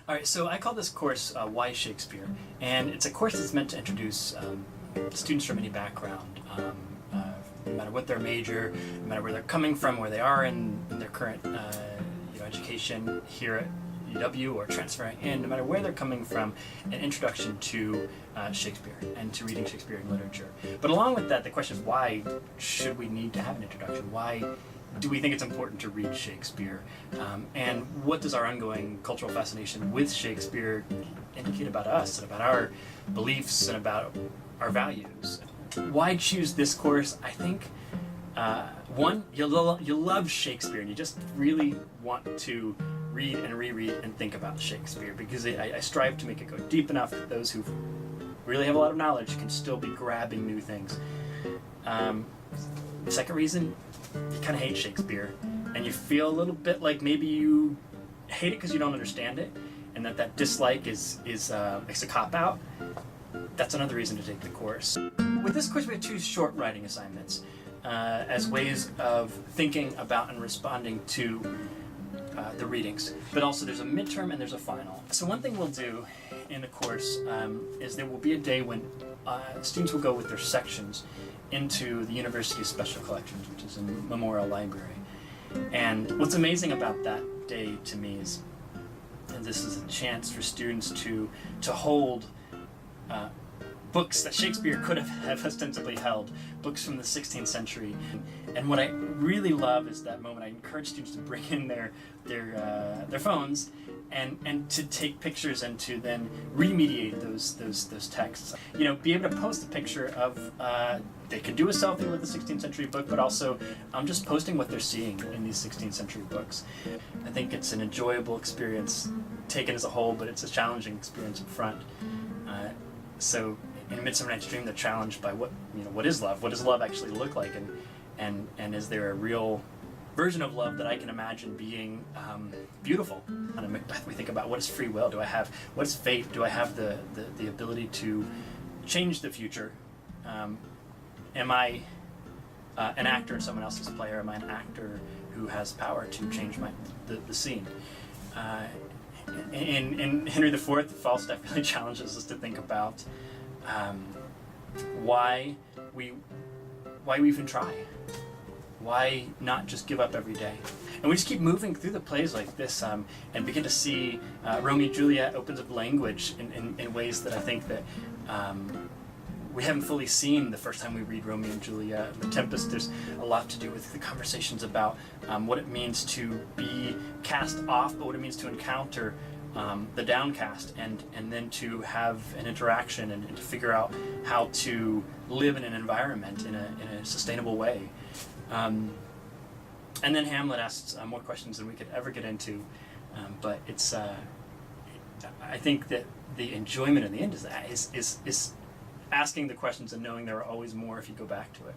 All right, so I call this course Why Shakespeare, and it's a course that's meant to introduce students from any background, no matter what their major, no matter where they're coming from, where they are in their current education here at UW or transferring in, no matter where they're coming from, an introduction to Shakespeare and to reading Shakespearean literature. But along with that, the question is, why should we need to have an introduction? Why do we think it's important to read Shakespeare? And what does our ongoing cultural fascination with Shakespeare indicate about us and about our beliefs and about our values? Why choose this course? I think, one, you'll love Shakespeare and you just really want to read and reread and think about Shakespeare, because I strive to make it go deep enough that those who really have a lot of knowledge can still be grabbing new things. The second reason, you kind of hate Shakespeare and you feel a little bit like maybe you hate it because you don't understand it, and that dislike is makes a cop-out. That's another reason to take the course. With this course, we have 2 short writing assignments as ways of thinking about and responding to the readings, but also there's a midterm and there's a final. So one thing we'll do in the course is there will be a day when students will go with their sections into the University's Special Collections, which is a memorial library. And what's amazing about that day to me is, and this is a chance for students to hold books that Shakespeare could have ostensibly held, books from the 16th century. And what I really love is that moment. I encourage students to bring in their phones and to take pictures and to then remediate those texts. You know, be able to post a picture of, they could do a selfie with a 16th century book, but also just posting what they're seeing in these 16th century books. I think it's an enjoyable experience taken as a whole, but it's a challenging experience up front. So in Midsummer Night's Dream, they're challenged by what is love? What does love actually look like? And is there a real version of love that I can imagine being beautiful? On a Macbeth, we think about, what is free will? What is fate? Do I have the ability to change the future? Am I an actor in someone else's play, or am I an actor who has power to change the scene? In Henry IV, Falstaff really challenges us to think about why we even try. Why not just give up every day? And we just keep moving through the plays like this and begin to see Romeo and Juliet opens up language in ways that I think that we haven't fully seen the first time we read Romeo and Juliet. The Tempest, there's a lot to do with the conversations about what it means to be cast off, but what it means to encounter the downcast, and then to have an interaction and to figure out how to live in an environment in a sustainable way. And then Hamlet asks more questions than we could ever get into, but it's I think that the enjoyment in the end is asking the questions and knowing there are always more if you go back to it.